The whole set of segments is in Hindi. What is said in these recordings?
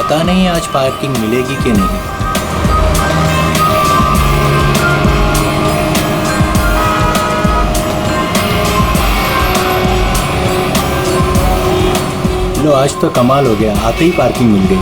पता नहीं आज पार्किंग मिलेगी कि नहीं। लो आज तो कमाल हो गया, आते ही पार्किंग मिल गई।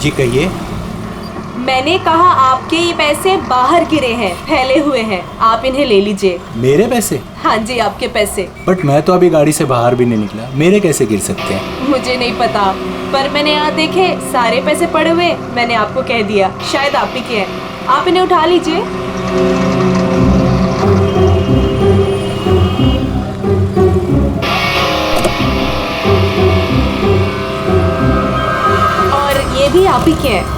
जी कहिए। मैंने कहा आपके ये पैसे बाहर गिरे हैं, फैले हुए हैं, आप इन्हें ले लीजिए। मेरे पैसे? हाँ जी आपके पैसे। बट मैं तो अभी गाड़ी से बाहर भी नहीं निकला, मेरे कैसे गिर सकते हैं? मुझे नहीं पता, पर मैंने यहाँ देखे सारे पैसे पड़े हुए, मैंने आपको कह दिया शायद आप ही के हैं। आप इन्हें उठा लीजिए। और ये भी आप ही के हैं।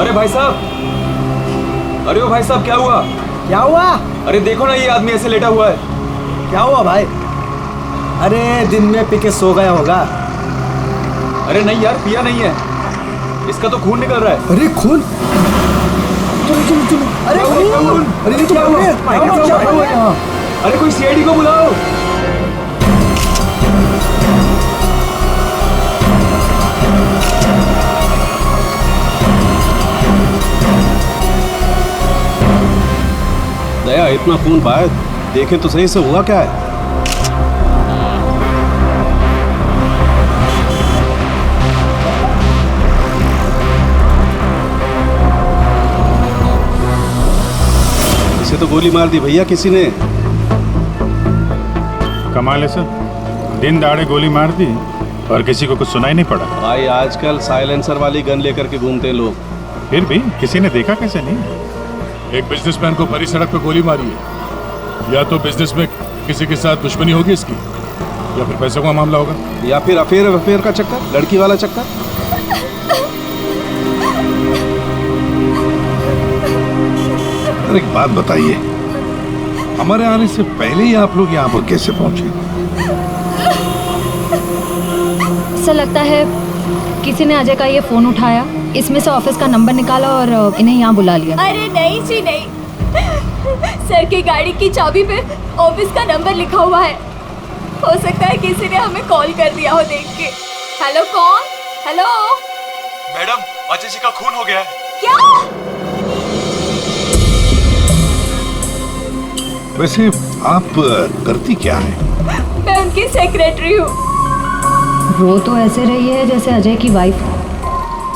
अरे भाई साहब, अरे ओ भाई साहब क्या हुआ? क्या हुआ? अरे देखो ना ये आदमी ऐसे लेटा हुआ है। क्या हुआ भाई? अरे दिन में पी के सो गया होगा। अरे नहीं यार, पिया नहीं है, इसका तो खून निकल रहा है। अरे खून? चलो चलो चलो। अरे खून! अरे ये क्या हुआ? अरे कोई सीआईडी को बुलाओ। दया, इतना खून बहाया, देखे तो सही से हुआ क्या है? इसे तो गोली मार दी भैया किसी ने। कमाल है सर, दिन दाड़े गोली मार दी और किसी को कुछ सुनाई नहीं पड़ा। भाई आजकल साइलेंसर वाली गन लेकर के घूमते हैं लोग। फिर भी किसी ने देखा कैसे नहीं? एक बिजनेसमैन को भरी सड़क पे गोली मारी है। या तो बिजनेस में किसी के साथ दुश्मनी होगी इसकी, या फिर पैसों का मामला होगा, या फिर अफेयर का चक्कर, लड़की वाला चक्कर। अरे एक बात बताइए, हमारे आने से पहले ही आप लोग यहाँ पर कैसे पहुंचे? ऐसा लगता है किसी ने अजय का ये फोन उठाया, इसमें से ऑफिस का नंबर निकाला और इन्हें यहाँ बुला लिया। अरे नहीं जी नहीं, सर की गाड़ी की चाबी पे ऑफिस का नंबर लिखा हुआ है। हो सकता है किसी ने हमें कॉल कर दिया हो देख के। हेलो कौन? हेलो मैडम, अजय जी का खून हो गया है। क्या? वैसे आप करती क्या है? मैं उनकी सेक्रेटरी हूँ। रो तो ऐसे रही है जैसे अजय की वाइफ।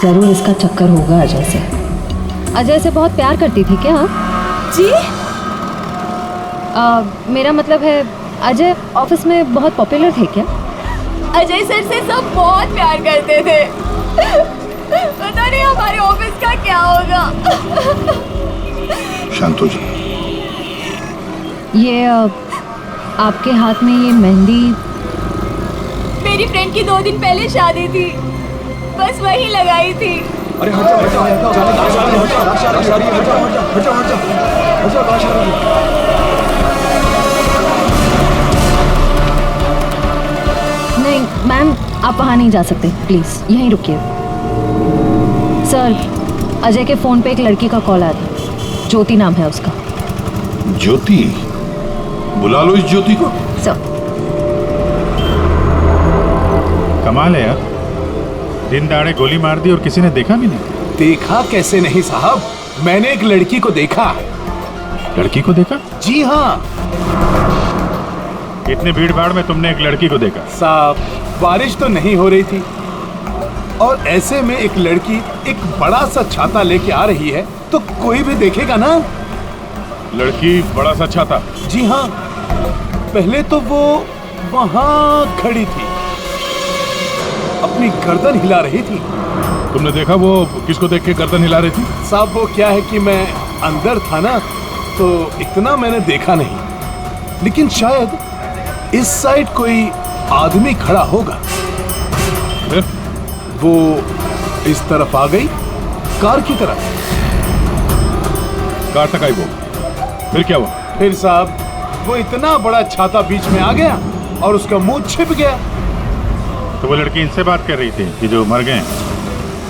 जरूर इसका चक्कर होगा अजय से। अजय से बहुत प्यार करती थी क्या? जी? मेरा मतलब है अजय ऑफिस में बहुत पॉपुलर थे क्या? अजय सर से सब बहुत प्यार करते थे। पता नहीं हमारे ऑफिस का क्या होगा। शांतो जी, ये आपके हाथ में ये मेहंदी? मेरी फ्रेंड की 2 दिन पहले शादी थी, बस वही लगाई थी। अरे हट जा, हट जा, हट जा। नहीं मैम, आप वहाँ नहीं जा सकते, प्लीज़ यहीं रुकिए। सर, अजय के फ़ोन पे एक लड़की का कॉल आया था, ज्योति नाम है उसका। ज्योति? बुला लो इस ज्योति को। सर। कमाल है यार, दिन दहाड़े गोली मार दी और किसी ने देखा भी नहीं? देखा कैसे नहीं साहब, मैंने एक लड़की को देखा। लड़की को देखा? जी हाँ इतने भीड़ भाड़ में तुमने एक लड़की को देखा? साहब, बारिश तो नहीं हो रही थी और ऐसे में एक लड़की एक बड़ा सा छाता लेके आ रही है तो कोई भी देखेगा ना। लड़की बड़ा सा छाता? जी हाँ, पहले तो वो वहां खड़ी थी, अपनी गर्दन हिला रही थी। तुमने देखा वो किसको देख के गर्दन हिला रही थी? साहब वो क्या है कि मैं अंदर था ना तो इतना मैंने देखा नहीं, लेकिन शायद इस साइड कोई आदमी खड़ा होगा। फिर? वो इस तरफ आ गई, कार की तरफ। कार तक आई वो, फिर क्या हुआ? फिर साहब वो इतना बड़ा छाता बीच में आ गया और उसका मुंह छिप गया। तो वो लड़की इनसे बात कर रही थी कि जो मर गए?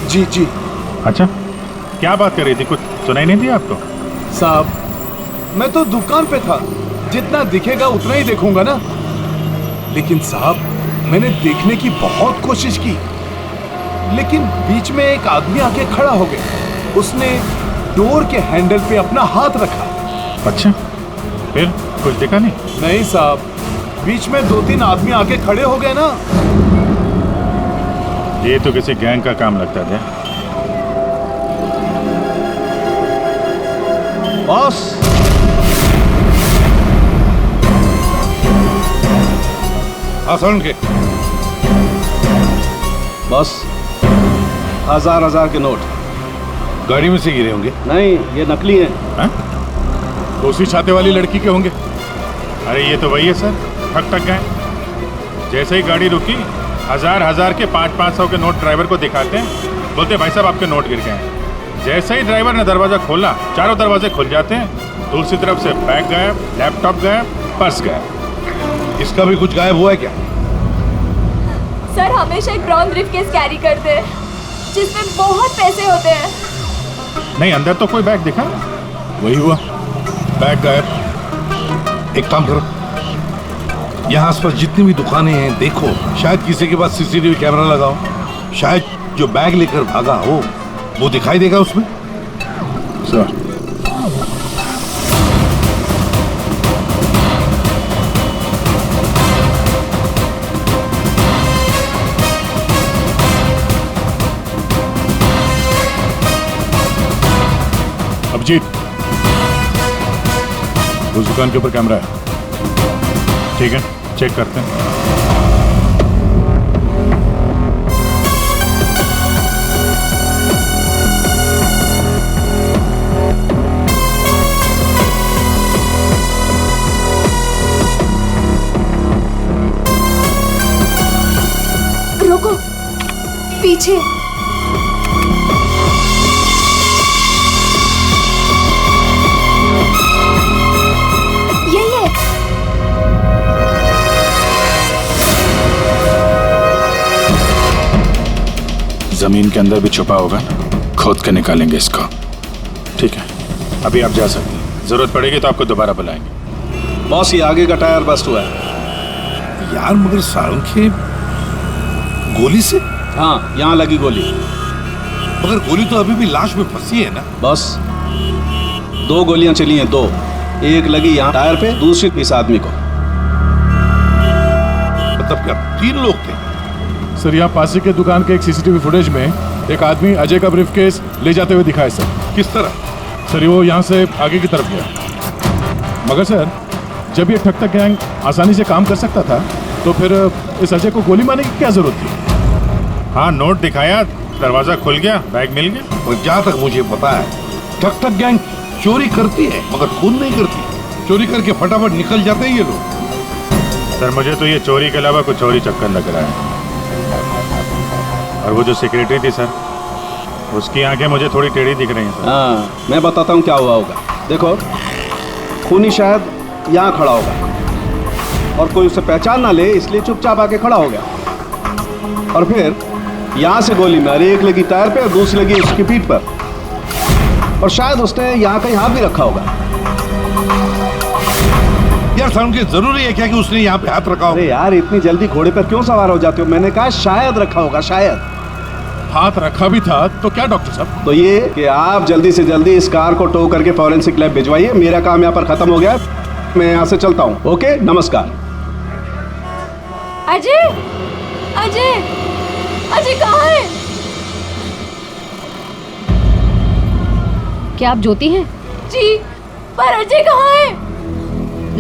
जी जी। अच्छा, क्या बात कर रही थी? कुछ सुनाई नहीं दिया आपको? साहब मैं तो दुकान पे था, जितना दिखेगा उतना ही देखूंगा ना। लेकिन साहब मैंने देखने की बहुत कोशिश की, लेकिन बीच में एक आदमी आके खड़ा हो गया। उसने डोर के हैंडल पे अपना हाथ रखा। अच्छा, फिर कुछ दिखा नहीं? नहीं साहब, बीच में 2-3 आदमी आके खड़े हो गए ना। ये तो किसी गैंग का काम लगता है। बॉस, सुन के बॉस, 1000 के नोट गाड़ी में से गिरे होंगे? नहीं, ये नकली हैं। हाँ? तो उसी छाते वाली लड़की के होंगे। अरे ये तो वही है सर, ठक गए। जैसे ही गाड़ी रुकी 1000 के 500 के नोट ड्राइवर को दिखाते हैं, बोलते भाई साहब आपके नोट गिर गए हैं। जैसे ही ड्राइवर ने दरवाजा खोला, चारों दरवाजे खुल जाते हैं। दूसरी तरफ से बैग गायब, लैपटॉप गायब, पर्स गायब। इसका भी कुछ गायब हुआ है क्या? सर हमेशा एक ब्राउन ब्रीफकेस कैरी करते हैं जिसमें बहुत पैसे होते हैं। नहीं, अंदर तो कोई बैग दिखा? वही हुआ, बैग गायब। एक काम करो, यहाँ आसपास जितनी भी दुकानें हैं देखो, शायद किसी के पास सीसीटीवी कैमरा लगाओ। शायद जो बैग लेकर भागा हो वो दिखाई देगा उसमें। सर अभिजीत, उस दुकान के ऊपर कैमरा है। ठीक है, चेक करते हैं। रुको, पीछे। यही है। जमीन के अंदर भी छुपा होगा, खोद के निकालेंगे इसको। ठीक है, अभी आप जा सकते हैं। जरूरत पड़ेगी तो आपको दोबारा बुलाएंगे। बॉस, ये आगे का टायर बस्ट हुआ है। यार मगर सारंग गोली से? हाँ, यहाँ लगी गोली। मगर गोली तो अभी भी लाश में फंसी है ना? बस 2 गोलियां चली हैं, 2। एक लगी यहाँ टायर पे, दूसरी इस आदमी को। मतलब क्या 3 लोग थे? सर यहाँ पासी के दुकान के एक सीसीटीवी फुटेज में एक आदमी अजय का ब्रीफकेस ले जाते हुए दिखा है सर। किस तरह? सर वो यहाँ से आगे की तरफ गया। मगर सर जब ये ठग गैंग आसानी से काम कर सकता था तो फिर इस अजय को गोली मारने की क्या जरूरत थी? हाँ, नोट दिखाया, दरवाजा खुल गया, बैग मिल गया। और जहाँ तक मुझे पता है ठग गैंग चोरी करती है मगर खून नहीं करती। चोरी करके फटाफट निकल जाते हैं ये लोग। सर मुझे तो ये चोरी के अलावा कुछ और ही चक्कर लग रहा है। और वो जो सेक्रेटरी थी सर, उसकी आंखें मुझे थोड़ी टेढ़ी दिख रही हैं सर। हाँ, मैं बताता हूँ क्या हुआ होगा। देखो, खूनी शायद यहाँ खड़ा होगा और कोई उसे पहचान ना ले, इसलिए चुपचाप आके खड़ा हो गया। और फिर यहाँ से गोली मारी, एक लगी टायर पे और दूसरी लगी उसकी पीठ पर। और शायद उसने यहाँ कहीं हाथ भी रखा होगा। यार सारंग, जरूरी है क्या कि उसने यहाँ पे हाथ रखा हो? अरे यार, इतनी जल्दी घोड़े पर क्यों सवार हो जाते हो? मैंने कहा शायद रखा होगा, शायद। हाथ रखा भी था तो क्या डॉक्टर साहब? तो ये कि आप जल्दी से जल्दी इस कार को टो करके फॉरेंसिक लैब भिजवाइए। मेरा काम यहाँ पर खत्म हो गया, मैं यहाँ से चलता हूँ। ओके, नमस्कार। अजय, अजय, अजय कहाँ है? क्या आप ज्योति हैं? जी, पर अजय कहाँ है?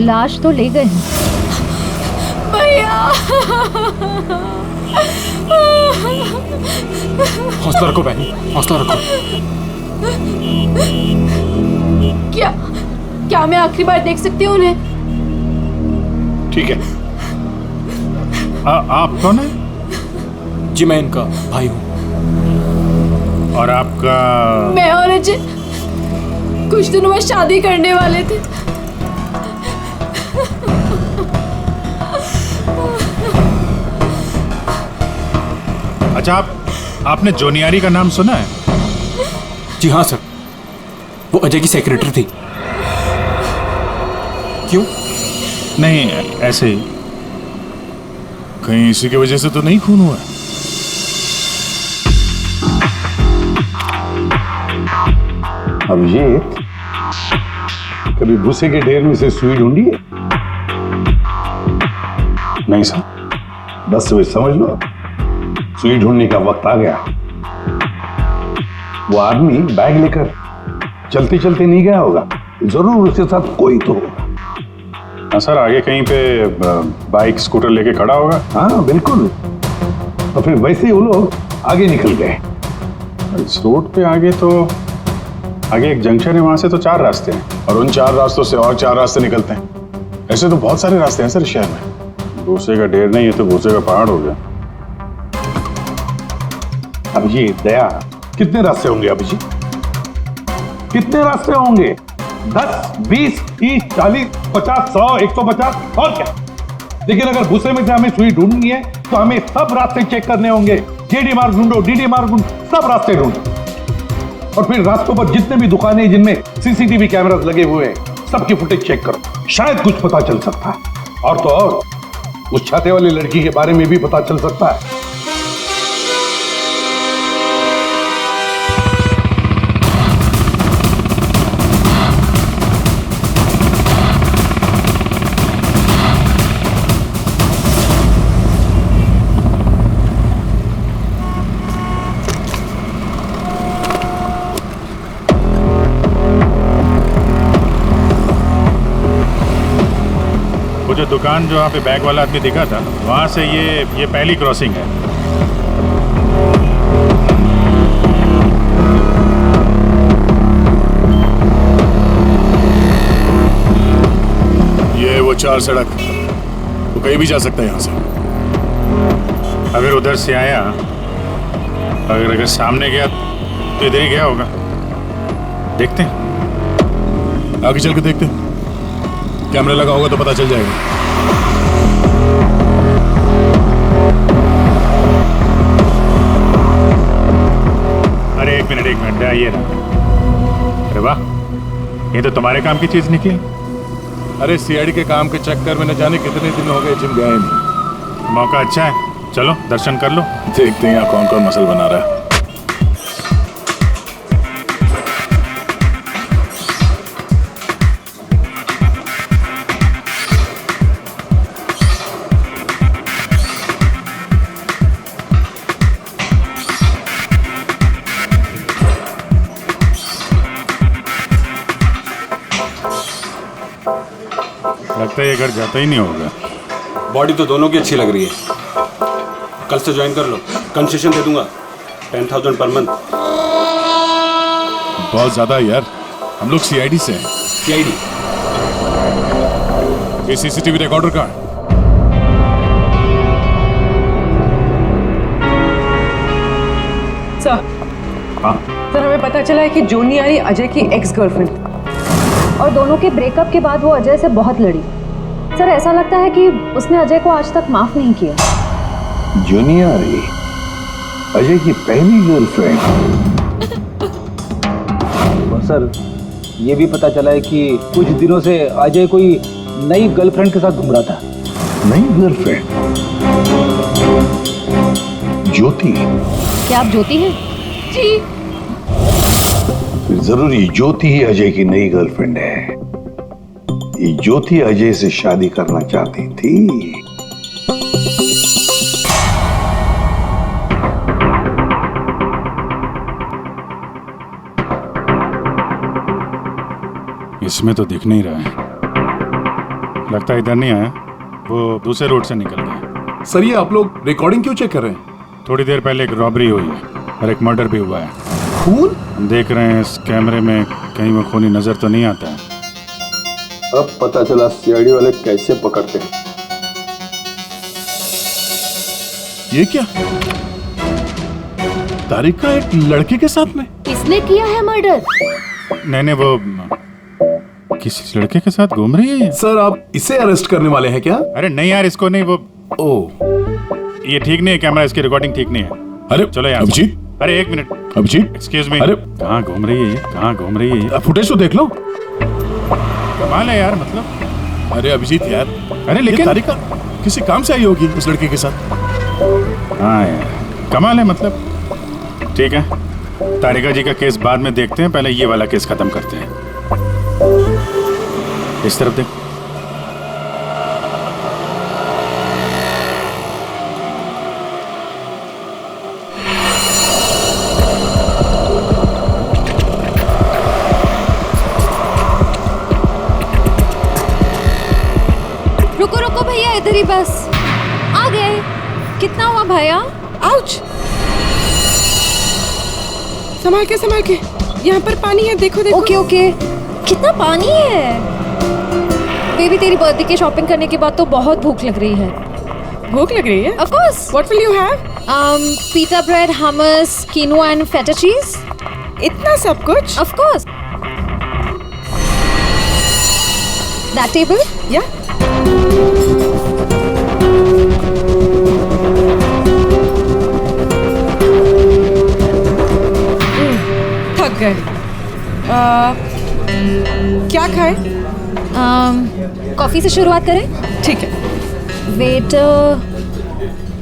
लाश तो ले गए हैं। भैया, हौसला रखो बहन, हौसला रखो। क्या मैं आखिरी बार देख सकती हूँ उन्हें? ठीक है। आप कौन है? जी मैं इनका भाई हूँ। और आपका? मैं और अजय कुछ दिनों में शादी करने वाले थे। अच्छा, आपने जोनियारी का नाम सुना है? जी हाँ सर, वो अजय की सेक्रेटरी थी। क्यों? नहीं, ऐसे ही। कहीं इसी की वजह से तो नहीं खून हुआ? अभिजीत, कभी भूसे के ढेर में से सुई ढूंढी है? नहीं सर। बस वे समझ लो, सुई ढूंढने का वक्त आ गया। वो आदमी बैग लेकर चलते चलते नहीं गया होगा, जरूर उसके साथ कोई तो होगा। हाँ सर, आगे कहीं पे बाइक स्कूटर लेके खड़ा होगा। हाँ बिल्कुल। तो फिर वैसे ही वो लोग आगे निकल गए। इस रोड पे आगे आगे एक जंक्शन है, वहां से तो 4 रास्ते हैं और उन 4 रास्तों से और 4 रास्ते निकलते हैं। ऐसे तो बहुत सारे रास्ते हैं सर शहर में। भूसे का ढेर नहीं है तो भूसे का पहाड़ हो गया। अभिजीत, दया, कितने रास्ते होंगे अभिजीत? कितने रास्ते होंगे? 10, 20, 30, 40, 50, 100, 150 और क्या? लेकिन अगर भूसे में से हमें सुई ढूंढनी है तो हमें सब रास्ते चेक करने होंगे। जेडी मार्ग ढूंढो, डीडी मार्ग ढूंढो, सब रास्ते ढूंढो। और फिर रास्तों पर जितने भी दुकानें जिनमें सीसीटीवी कैमरास लगे हुए हैं, सबकी फुटेज चेक करो, शायद कुछ पता चल सकता है। और तो और उस छाते वाली लड़की के बारे में भी पता चल सकता है। जो दुकान जो वहाँ पे बैग वाला आदमी दिखा था, वहाँ से ये पहली क्रॉसिंग है। ये वो 4 सड़क, वो कहीं भी जा सकता है यहाँ से। अगर उधर से आया, अगर सामने गया तो इधर ही गया होगा। देखते हैं, आगे चल के देखते हैं। कैमरा लगा होगा तो पता चल जाएगा। अरे एक मिनट ये रहा। अरे वाह, ये तो तुम्हारे काम की चीज निकली। अरे सीआईडी के काम के चक्कर में न जाने कितने दिन हो गए जिम गए नहीं। मौका अच्छा है, चलो दर्शन कर लो। देखते हैं यहाँ कौन कौन मसल बना रहा है। लगता है ये घर जाता ही नहीं होगा। बॉडी तो दोनों की अच्छी लग रही है। कल से ज्वाइन कर लो, कंसेशन दे दूंगा 10,000 पर मंथ। बहुत ज्यादा यार, हम लोग सीआईडी से हैं। सीआईडी? ये सीसीटीवी रिकॉर्डर का है। सर, हाँ सर हमें पता चला है कि जोनियारी अजय की एक्स गर्लफ्रेंड और दोनों के ब्रेकअप के बाद वो अजय से बहुत लड़ी। सर ऐसा लगता है कि उसने अजय को आज तक माफ नहीं किया। जोनियारी अजय की पहली गर्लफ्रेंड? और सर ये भी पता चला है कि कुछ दिनों से अजय कोई नई गर्लफ्रेंड के साथ घूम रहा था। नई गर्लफ्रेंड? ज्योति? क्या आप ज्योति हैं? जी। फिर जरूर ये ज्योति ही अजय की नई गर्लफ्रेंड है। ये ज्योति अजय से शादी करना चाहती थी। इसमें तो दिख नहीं रहा है, लगता है इधर नहीं आया, वो दूसरे रोड से निकल गया। सर ये आप लोग रिकॉर्डिंग क्यों चेक कर रहे हैं? थोड़ी देर पहले एक रॉबरी हुई है और एक मर्डर भी हुआ है। खून? हम देख रहे हैं इस कैमरे में कहीं वो खूनी नजर तो नहीं आता है। अब पता चला सीआईडी वाले कैसे पकड़ते हैं। ये क्या? तारिका एक लड़के के साथ में? किसने किया है मर्डर? नहीं वो किसी लड़के के साथ घूम रही है ये। सर आप इसे अरेस्ट करने वाले हैं क्या? अरे नहीं यार, इसको नहीं, वो ये ठीक नहीं है, कैमरा इसकी रिकॉर्डिंग ठीक नहीं है। अरे चलो यार। अभिजीत, अरे एक मिनट, अभिजीत, एक्सक्यूज मी। अरे कहाँ घूम रही है ये, कहाँ घूम रही है ये? फुटेज तो देख लो। कमाल है यार, मतलब। अरे अभिजीत यार, अरे लेकिन तारिका किसी काम से आई होगी उस लड़के के साथ। हाँ यार, कमाल है मतलब। ठीक है, तारिका जी का केस बाद में देखते हैं, पहले ये वाला केस खत्म करते हैं। इस तरफ देख। रुको रुको भैया, इधर ही बस। आ गए। कितना हुआ भैया? आउच! संभाल के, यहाँ पर पानी है, देखो देखो। Okay okay. कितना पानी है? बेबी तेरी बर्थडे की शॉपिंग करने के बाद तो बहुत भूख लग रही है। भूख लग रही है? Of course. What will you have? Pita bread, hummus, quinoa and feta cheese. इतना सब कुछ? Of course. That table? Yeah. थक गए। क्या खाए? कॉफी से शुरुआत करें? ठीक है। वेटर,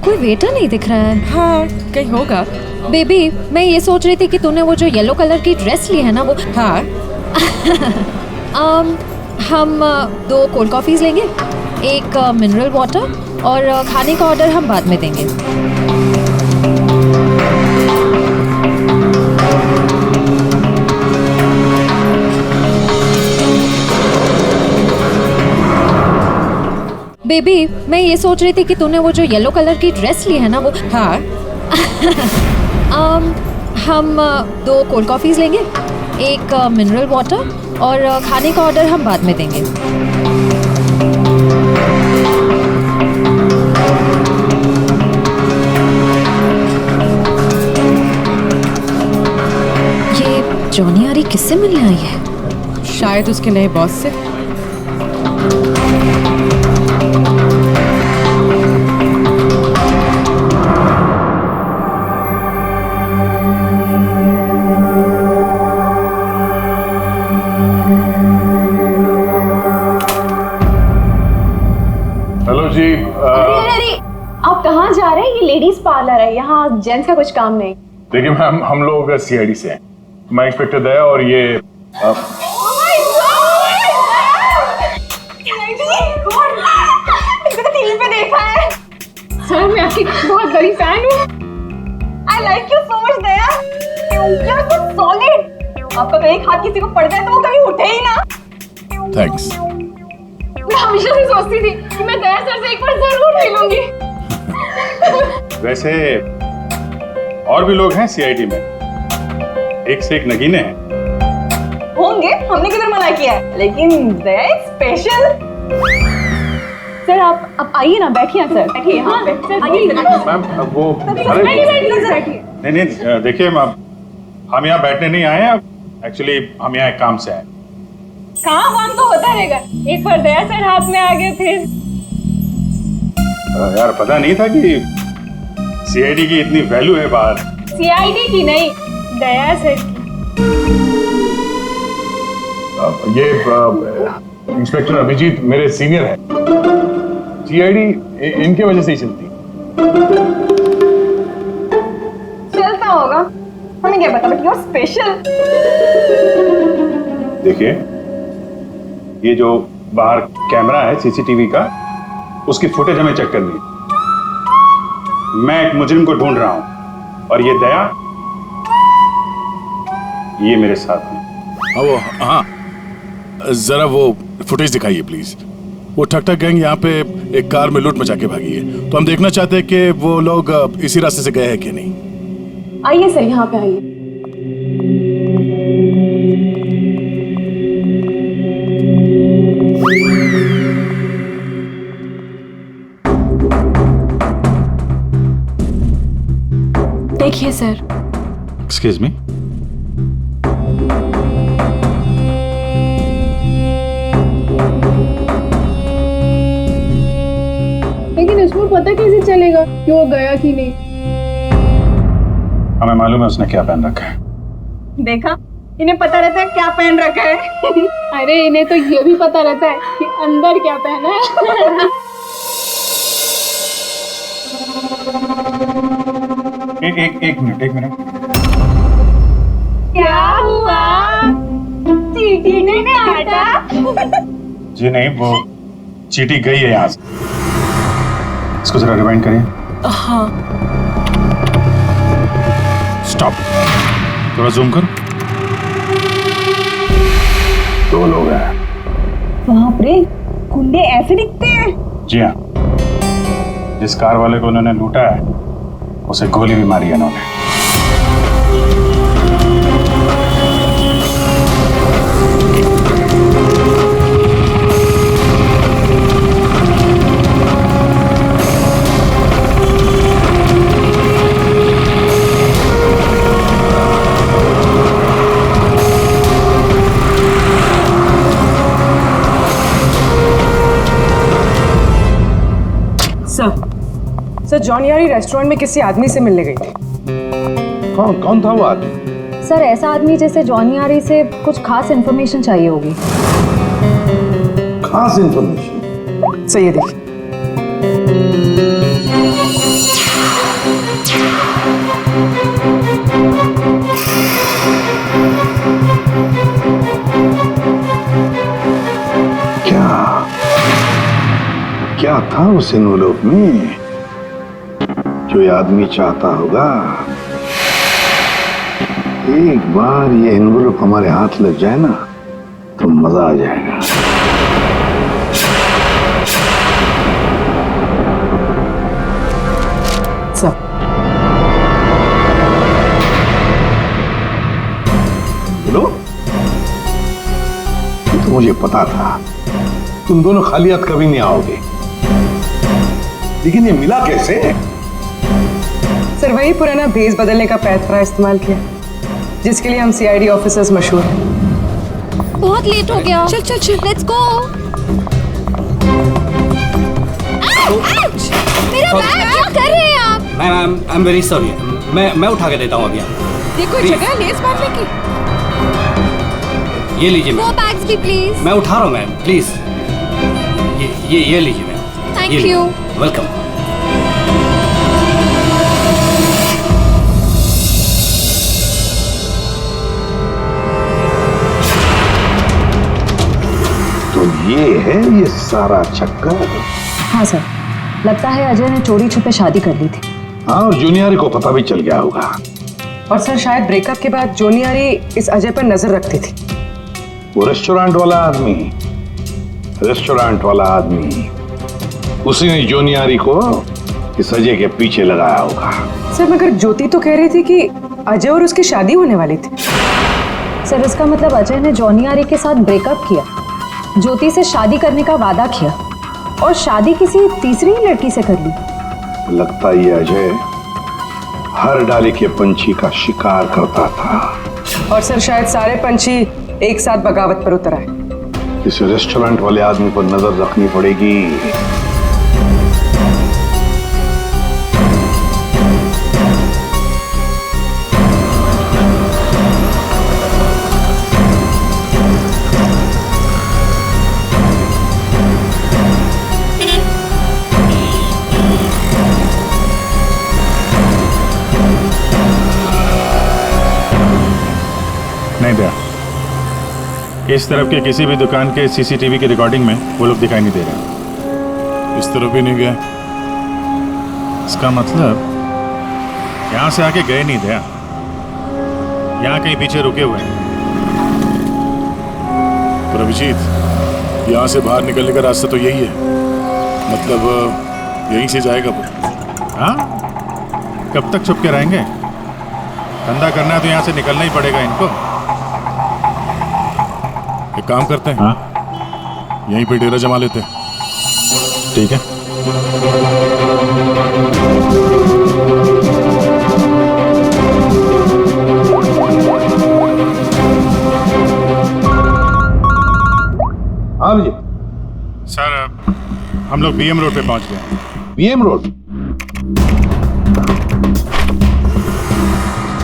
कोई वेटर नहीं दिख रहा है। हाँ, कहीं होगा। बेबी मैं ये सोच रही थी कि तूने वो जो येलो कलर की ड्रेस ली है ना वो। हाँ। हम 2 कोल्ड कॉफीज लेंगे, एक मिनरल वाटर, और खाने का ऑर्डर हम बाद में देंगे। बेबी मैं ये सोच रही थी कि तूने वो जो येलो कलर की ड्रेस ली है ना वो। हाँ। हम 2 कोल्ड कॉफीज लेंगे, एक मिनरल वाटर, और खाने का ऑर्डर हम बाद में देंगे। ये जॉनी आरी किससे मिलने आई है? शायद उसके नए बॉस से। हेलो जी। अरे आप कहाँ जा रहे हैं? ये लेडीज पार्लर है, यहाँ जेंट्स का कुछ काम नहीं। देखिए मैम, हम लोग सीआईडी से हैं। मैं इंस्पेक्टर दया और ये टीवी पे देखा है सर, मैं आपकी बहुत बड़ी फैन हूँ। I like you so much Daya, you are so solid. आपका तो एक हाथ किसी को पड़ जाए तो वो कभी उठे ही ना। थैंक्स। मैं हमेशा से सोचती थी कि मैं दया सर से एक बार जरूर मिलूंगी। वैसे और भी लोग हैं सीआईडी में, एक से एक नगीने हैं। होंगे, हमने किधर मना किया है, लेकिन दया स्पेशल। सर आप आइए ना, बैठिए सर, बैठिए यहाँ पे। मैम वो नहीं, देखिए मैम, हम यहाँ बैठने नहीं आए हैं, एक्चुअली हम यहाँ एक काम से आए। काम तो होता रहेगा, एक बार दया सर हाथ में आ गए फिर। यार पता नहीं था कि सीआईडी की इतनी वैल्यू है बाहर। सीआईडी की नहीं, दया सर की। ये इंस्पेक्टर अभिजीत मेरे सीनियर हैं। सीआईडी इनके वजह से ही चलती। चलता होगा, हमें क्या पता, बट यू आर स्पेशल। देखिए, ये जो बाहर कैमरा है सीसीटीवी का, उसकी फुटेज हमें चेक करनी है। मैं एक मुजरिम को ढूंढ रहा हूं और ये दया ये मेरे साथ है। हाँ, जरा वो फुटेज दिखाइए प्लीज। वो ठक ठक गैंग यहाँ पे एक कार में लूट मचा के भागी है, तो हम देखना चाहते हैं कि वो लोग इसी रास्ते से गए हैं कि नहीं। आइए सर, यहाँ पे आइए। देखिए सर। Excuse me. लेकिन इसको पता कैसे चलेगा कि वो गया कि नहीं? हमें मालूम है उसने क्या पहन रखा है। देखा, इन्हें पता रहता है क्या पहन रखा है। अरे इन्हें तो ये भी पता रहता है कि अंदर क्या पहना है। एक मिनट। क्या हुआ? चीटी ने काटा? जी नहीं, वो चीटी गई है यहाँ से। इसको जरा रिवाइंड करिए। हाँ। स्टॉप, थोड़ा जूम करो। 2 लोग हैं। बाप रे, गुंडे ऐसे दिखते हैं? जी हाँ, जिस कार वाले को उन्होंने लूटा है उसे गोली भी मारी है इन्होंने। सर, जॉन यारी रेस्टोरेंट में किसी आदमी से मिलने गई थी। कौन था वो आदमी? सर ऐसा आदमी जैसे जॉनी आरी से कुछ खास इन्फॉर्मेशन चाहिए होगी। खास इन्फॉर्मेशन? सही है, देखिए। क्या था उस एनवलप में जो ये आदमी चाहता होगा? एक बार ये एनवलप हमारे हाथ लग जाए ना तो मजा आ जाएगा। सर, बोलो। तो मुझे पता था तुम दोनों खाली हाथ कभी नहीं आओगे, लेकिन ये मिला कैसे? सर वही पुराना भेस बदलने का पैतरा इस्तेमाल किया जिसके लिए हम सीआईडी ऑफिसर्स मशहूर हैं। बहुत लेट हो गया। चल चल चल, लेट्स गो। मेरा बैग क्या कर रहे हैं आप? Ma'am, I am very sorry. मैं उठा के देता हूँ अभी। देखो ये जगह लेस बांधने की। ये लीजिए वो मैम। बैग्स भी प्लीज। मैं उठा रहा हूँ मैम, प्लीज। ये लीजिए मैम। Thank you. वेलकम। तो ये है ये सारा चक्कर। हाँ सर, लगता है अजय ने चोरी छुपे शादी कर ली थी। हाँ, और जूनियर को पता भी चल गया होगा। और सर शायद ब्रेकअप के बाद जोनियारी इस अजय पर नजर रखती थी। वो रेस्टोरेंट वाला आदमी, उसी ने जोनियारी को इस अजय के पीछे लगाया होगा। सर मगर ज्योति तो कह रही थी कि अजय और उसकी शादी होने वाली थी। सर इसका मतलब अजय ने जॉनी आरी के साथ ब्रेकअप किया, ज्योति से शादी करने का वादा किया और शादी किसी तीसरी लड़की से कर ली। लगता ये अजय हर डाले के पंछी का शिकार करता था। और सर शायद सारे पंछी एक साथ बगावत पर उतर आए। इस रेस्टोरेंट वाले आदमी पर नजर रखनी पड़ेगी। नहीं दया, इस तरफ के किसी भी दुकान के सीसीटीवी की रिकॉर्डिंग में वो लोग दिखाई नहीं दे रहे। इस तरफ भी नहीं गए। इसका मतलब यहाँ से आके गए नहीं दया, यहाँ कहीं पीछे रुके हुए हैं। पर अभिजीत, यहाँ से बाहर निकलने का रास्ता तो यही है, मतलब यहीं से जाएगा वो। हाँ, कब तक छुप के रहेंगे? धंधा करना है तो यहाँ से निकलना ही पड़ेगा इनको। एक काम करते हैं, हाँ, यहीं पे डेरा जमा लेते हैं। ठीक है। हाँ जी सर, हम लोग बीएम रोड पे पहुंच गए हैं। BM road?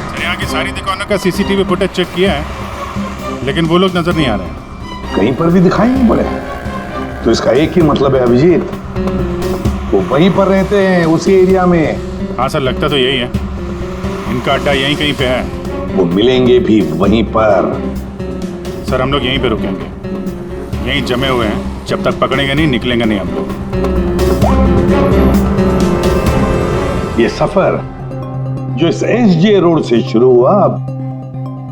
सर, यहाँ की सारी दुकानों का सीसीटीवी फुटेज चेक किया है, लेकिन वो लोग नजर नहीं आ रहे हैं। कहीं पर भी दिखाई नहीं पड़े। तो इसका एक ही मतलब है अभिजीत, वो वहीं पर रहते हैं, उसी एरिया में। हाँ सर, लगता तो यही है। इनका अड्डा यहीं कहीं पे है। वो मिलेंगे भी वहीं पर। सर, हम लोग यहीं पे रुकेंगे, यहीं जमे हुए हैं। जब तक पकड़ेंगे नहीं, निकलेंगे नहीं हम लोग। ये सफर जो इस एसजे रोड से शुरू हुआ,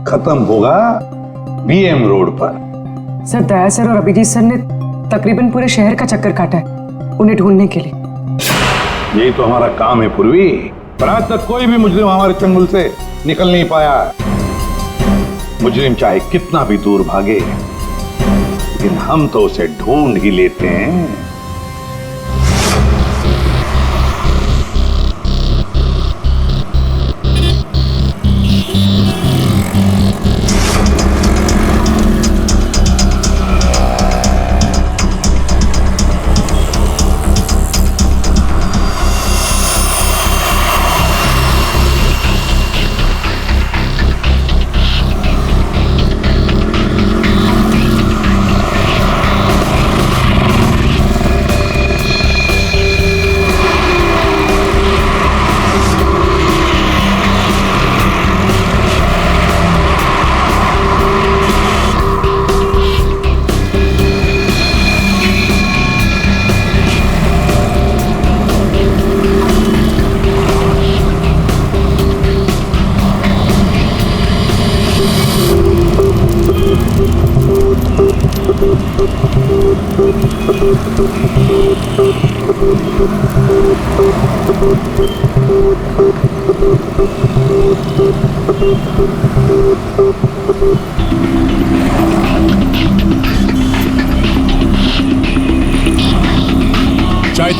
खत्म होगा बीएम रोड पर। सर, दया सर और अभिजीत सर ने तकरीबन पूरे शहर का चक्कर काटा है उन्हें ढूंढने के लिए। यही तो हमारा काम है पूर्वी, पर आज तक कोई भी मुजरिम हमारे चंगुल से निकल नहीं पाया। मुजरिम चाहे कितना भी दूर भागे, लेकिन हम तो उसे ढूंढ ही लेते हैं। चाय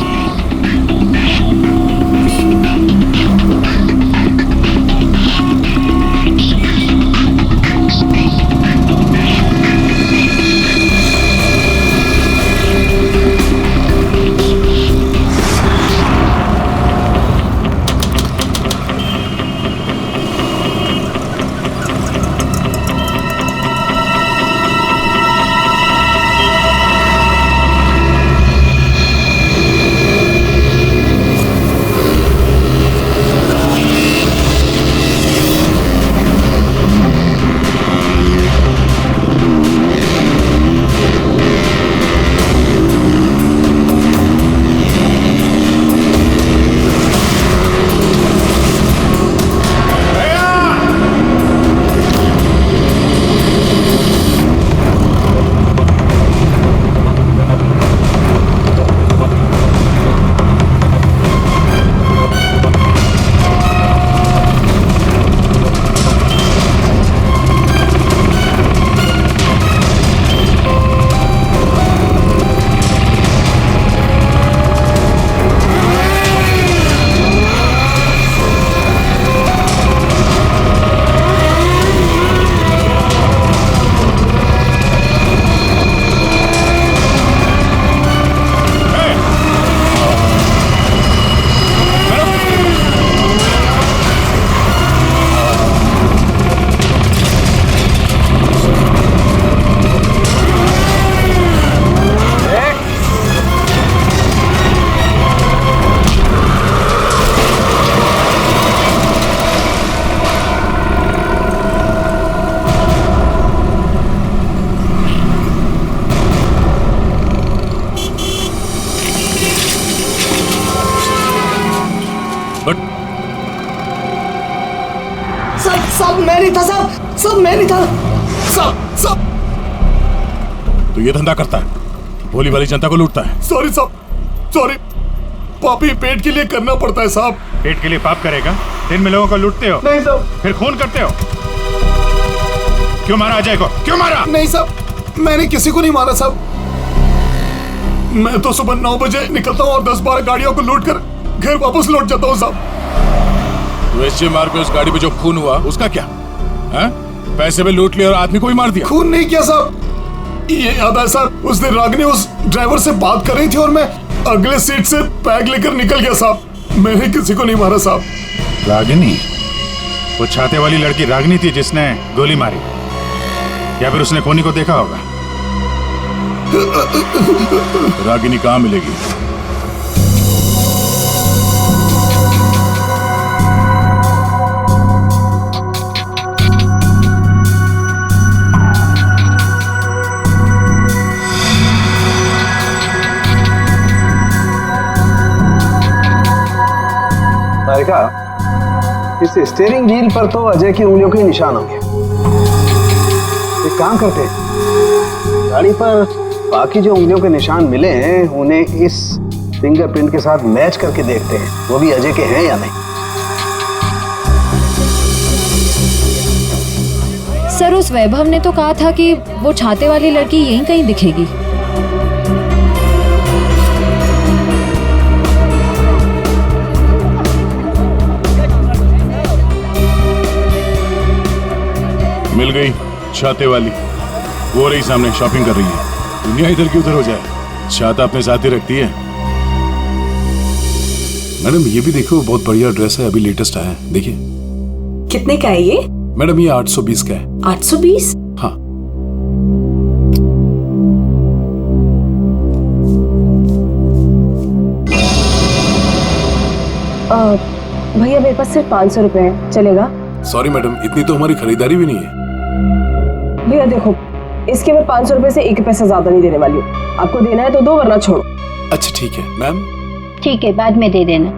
नहीं था साहब, सब मैं नहीं था सब। तो ये धंधा करता है, भोली वाली जनता को लूटता है। सॉरी साहब, सॉरी। पापी पेट के लिए करना पड़ता है साहब। पेट के लिए पाप करेगा? दिन में लोगों को लूटते हो? नहीं साहब। फिर खून करते हो? क्यों मारा अजय को? क्यों मारा? नहीं साहब, मैंने किसी को नहीं मारा साहब। मैं तो सुबह 9 बजे निकलता हूँ और 10-12 गाड़ियों को लूट कर घर वापस लौट जाता हूँ साहब। तो एसजे मार्ग पे उस गाड़ी पे जो खून हुआ उसका क्या है? पैसे में लूट लिया और आदमी को ही मार दिया। खून नहीं किया साहब, ये याद है साहब, उस दिन रागिनी उस ड्राइवर से बात कर रही थी और मैं अगले सीट से बैग लेकर निकल गया साहब। मैंने किसी को नहीं मारा साहब। रागिनी? वो छाते वाली लड़की रागिनी थी जिसने गोली मारी, या फिर उसने खूनी को देखा होगा? रागिनी कहाँ मिलेगी? सारिका, इस स्टीयरिंग व्हील पर तो अजय की उंगलियों के निशान होंगे। एक काम करते हैं, गाड़ी पर बाकी जो उंगलियों के निशान मिले हैं उन्हें इस फिंगरप्रिंट के साथ मैच करके देखते हैं, वो भी अजय के हैं या नहीं। सर, उस वैभव ने तो कहा था कि वो छाते वाली लड़की यहीं कहीं दिखेगी। मिल गई छाते वाली, वो रही सामने, शॉपिंग कर रही है। दुनिया इधर की उधर हो जाए, छाता अपने साथ ही रखती है। मैडम ये भी देखो, बहुत बढ़िया ड्रेस है, अभी लेटेस्ट आया है, देखिए। कितने का है ये? मैडम ये 820 का है। 820? हाँ। भैया मेरे पास सिर्फ 500 रुपए है, चलेगा? सॉरी मैडम, इतनी तो हमारी खरीदारी भी नहीं है। भैया देखो, इसके मैं 500 रुपए से 1 पैसा ज्यादा नहीं देने वाली हूँ। आपको देना है तो दो, वरना छोड़ो। अच्छा ठीक है मैम। ठीक है, बाद में दे देना।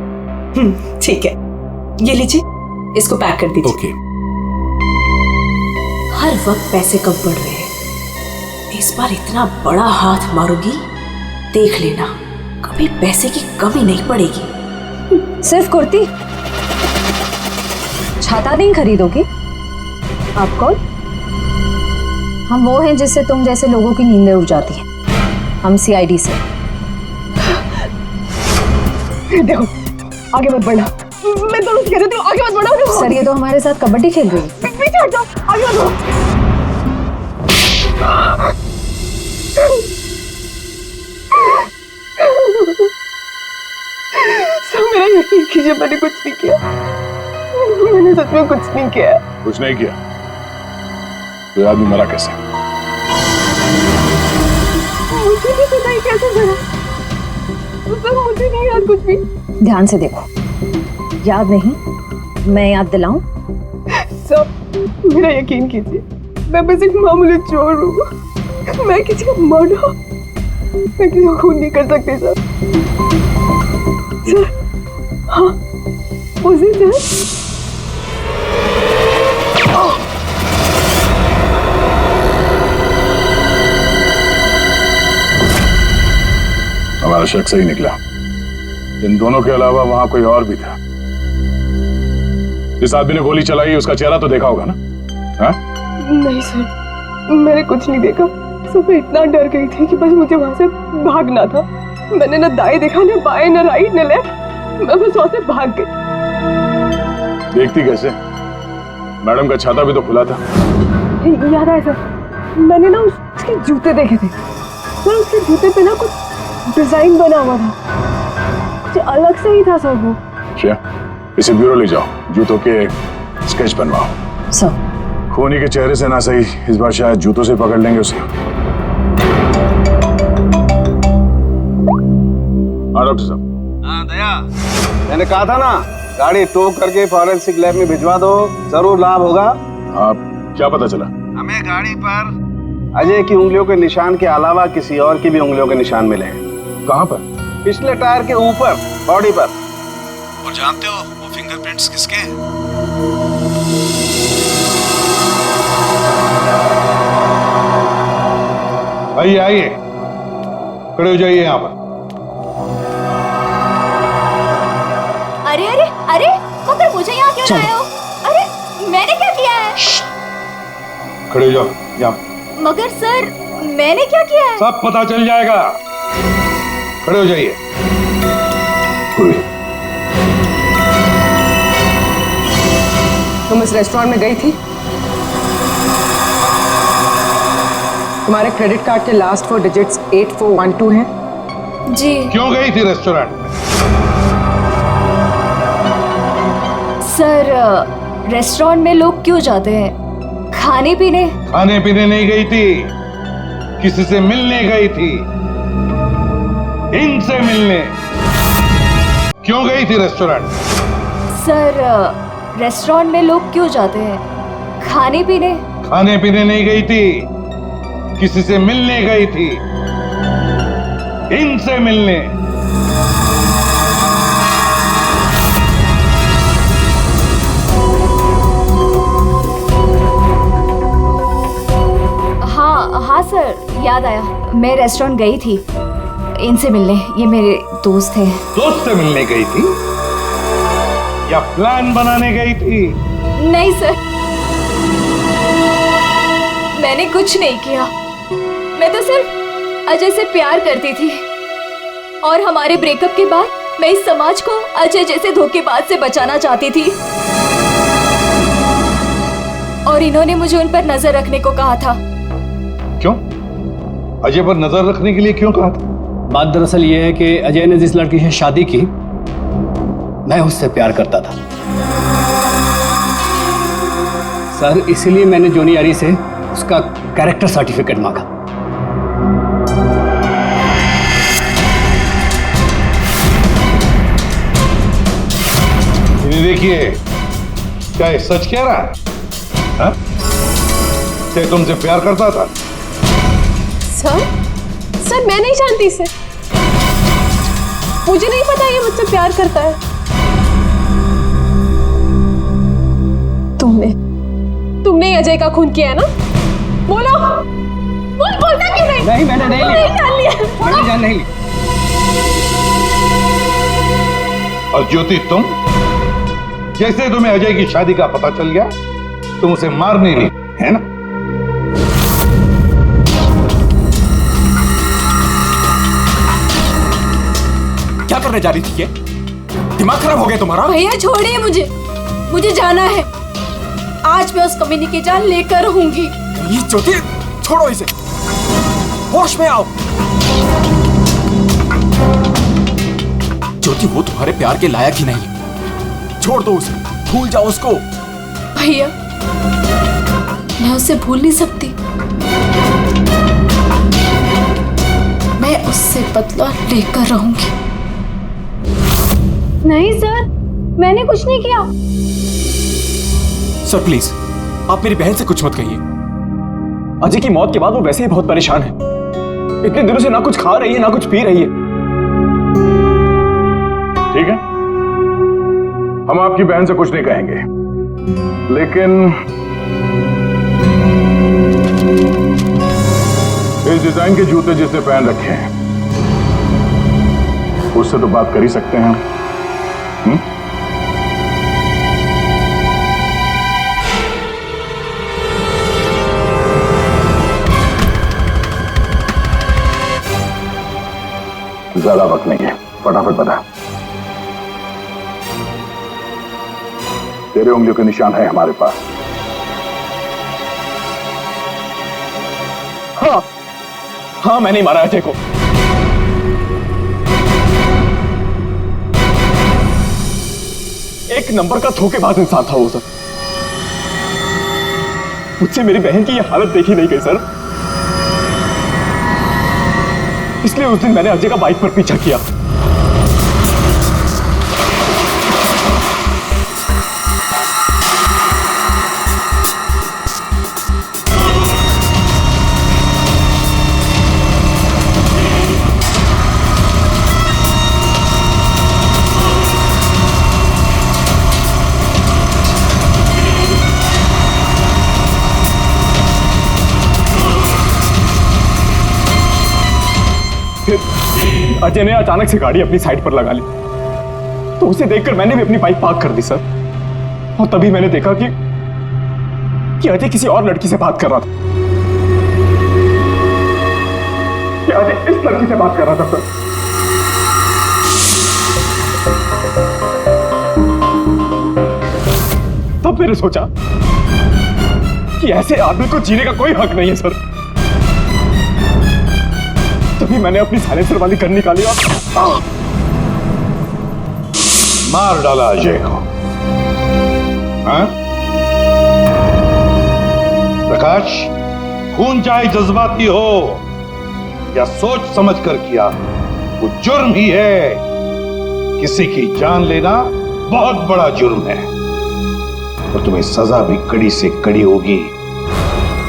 ठीक है, ये लीजिए, इसको पैक कर दीजिए। ओके। हर वक्त पैसे कम पड़ रहे हैं, इस बार इतना बड़ा हाथ मारूंगी, देख लेना, कभी पैसे की कमी नहीं पड़ेगी। सिर्फ कुर्ती? छाता नहीं खरीदोगी? आप कौन? हम वो हैं जिससे तुम जैसे लोगों की नींदें उड़ जाती हैं। हम सीआईडी से। देखो, आगे मत बढ़ना, मैं दोनों से कह रही हूँ, आगे मत बढ़ो। सर, ये तो हमारे साथ कबड्डी खेल रही है। पीछे हट जाओ, आगे मत बढ़ो। सब मेरा यकीन कीजिए, मैंने कुछ नहीं किया, मैंने सच में कुछ नहीं किया। कुछ नहीं किया तो आदमी मरा कैसे? मुझे नहीं पता ही कैसे मरा, मुझे नहीं याद कुछ भी। ध्यान से देखो, याद नहीं? मैं याद दिलाऊं? सब मेरा यकीन कीजिए, मैं बस एक मामूली चोर हूँ, मैं किसी का मर्डर, मैं किसी को खून नहीं कर सकती सर। सर, हाँ, उस दिन सर हमारा शक सही निकला। इन दोनों के अलावा वहां कोई और भी था। जिस आदमी ने गोली चलाई उसका चेहरा तो देखा होगा ना? हाँ? नहीं सर, मैंने कुछ नहीं देखा। सब मैं इतना डर गई थी कि बस मुझे वहां से भागना था। मैंने न दाएं देखा, न बाएं, न राइट, न लेफ्ट, मैं बस वहां से भाग गई। देखती कैसे? मैडम का छाता भी तो खुला था। याद है सर, मैंने ना उसके जूते देखे थे सर, उसके जूते पे ना कुछ डिजाइन बना हुआ था, कुछ अलग से ही था सर वो। क्या? इसे ब्यूरो ले जाओ, जूतों के स्केच बनवाओ। सर, खूनी के चेहरे से ना सही, इस बार शायद जूतों से पकड़ लेंगे उसे। हाँ डॉक्टर साहब। हाँ दया, मैंने कहा था ना, गाड़ी टो करके फॉरेंसिक लैब में भिजवा दो, जरूर लाभ होगा। आप क्या पता चला? हमें गाड़ी पर अजय की उंगलियों के निशान के अलावा किसी और की भी उंगलियों के निशान मिले हैं। कहाँ पर? पिछले टायर के ऊपर, बॉडी पर। और जानते हो वो फिंगरप्रिंट्स किसके हैं? आइए आइए, खड़े हो जाइए यहाँ पर। अरे अरे अरे, मगर मुझे यहाँ क्यों लाए हो? अरे मैंने क्या किया है? खड़े हो जाओ यहाँ। मगर सर, मैंने क्या किया है? सब पता चल जाएगा। खड़े हो जाइए। तुम इस रेस्टोरेंट में गई थी? तुम्हारे क्रेडिट कार्ड के लास्ट 4 डिजिट्स 8412 हैं? जी। क्यों गई थी रेस्टोरेंट में? सर, रेस्टोरेंट में लोग क्यों जाते हैं? खाने पीने? खाने पीने नहीं गई थी, किसी से मिलने गई थी। इनसे मिलने। क्यों गई थी रेस्टोरेंट? सर, रेस्टोरेंट में लोग क्यों जाते हैं? खाने पीने? खाने पीने नहीं गई थी, किसी से मिलने गई थी। इनसे मिलने। हाँ सर, याद आया। मैं रेस्टोरेंट गई थी इनसे मिलने। ये मेरे दोस्त हैं। दोस्त से मिलने गई थी या प्लान बनाने गई थी? नहीं सर, मैंने कुछ नहीं किया। मैं तो सिर्फ अजय से प्यार करती थी और हमारे ब्रेकअप के बाद मैं इस समाज को अजय जैसे धोखेबाज से बचाना चाहती थी और इन्होंने मुझे उन पर नजर रखने को कहा था। क्यों? अजय पर नजर रखने के लिए क्यों कहा था? बात दरअसल ये है कि अजय ने जिस लड़की से शादी की, मैं उससे प्यार करता था सर, इसीलिए मैंने जॉनी आरी से उसका कैरेक्टर सर्टिफिकेट मांगा। देखिए, क्या ये सच कह रहा है? हाँ? क्या तुमसे प्यार करता था? सर मैं नहीं जानती इसे। मुझे नहीं पता ये मुझसे प्यार करता है। तुमने अजय का खून किया है ना? बोलो। बोलता क्यों नहीं? नहीं, मैंने नहीं लिया। जान लिया। मैंने जान नहीं ली। और ज्योति, तुम जैसे तुम्हें अजय की शादी का पता चल गया, तुम उसे मारने नहीं, है ना? क्या करने जा रही थी? ये दिमाग खराब हो गया तुम्हारा? भैया छोड़िए मुझे जाना है। आज मैं उस कमीनी की जान लेकर रहूंगी। ये ज्योति, छोड़ो इसे, होश में आओ। ज्योति, वो तुम्हारे प्यार के लायक ही नहीं है। छोड़ दो उसे, भूल जाओ उसको। भैया, मैं उसे भूल नहीं सकती। मैं उससे बदला लेकर रहूंगी। नहीं सर, मैंने कुछ नहीं किया। सर प्लीज, आप मेरी बहन से कुछ मत कहिए। अजय की मौत के बाद वो वैसे ही बहुत परेशान है। इतने दिनों से ना कुछ खा रही है ना कुछ पी रही है। ठीक है, हम आपकी बहन से कुछ नहीं कहेंगे, लेकिन इस डिजाइन के जूते जिसने पहन रखे हैं उससे तो बात कर ही सकते हैं। ज्यादा वक्त नहीं है, फटाफट बता। तेरे उंगलियों के निशान है हमारे पास। हाँ, मैंने मारा अजय को। एक नंबर का धोखेबाज इंसान था वो सर। मुझसे मेरी बहन की ये हालत देखी नहीं गई सर, इसलिए उस दिन मैंने अजय का बाइक पर पीछा किया। फिर अजय ने अचानक से गाड़ी अपनी साइड पर लगा ली, तो उसे देखकर मैंने भी अपनी बाइक पार्क कर दी सर। और तभी मैंने देखा कि अजय किसी और लड़की से बात कर रहा था, कि अजय इस लड़की से बात कर रहा था सर। तब मैंने सोचा कि ऐसे आदमी को जीने का कोई हक नहीं है सर। तभी मैंने अपनी साइलेंसर वाली गन निकाली और मार डाला अजय को। हाँ? प्रकाश, खून चाहे जज्बाती हो या सोच समझ कर किया, वो जुर्म ही है। किसी की जान लेना बहुत बड़ा जुर्म है और तुम्हें सजा भी कड़ी से कड़ी होगी,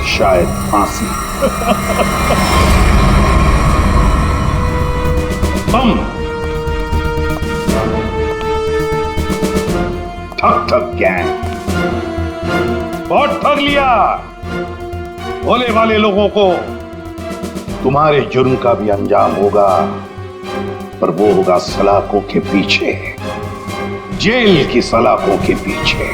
शायद फांसी। तुम ठग गैंग बहुत ठग लिया। भोले वाले लोगों को तुम्हारे जुर्म का भी अंजाम होगा, पर वो होगा सलाखों के पीछे, जेल की सलाखों के पीछे।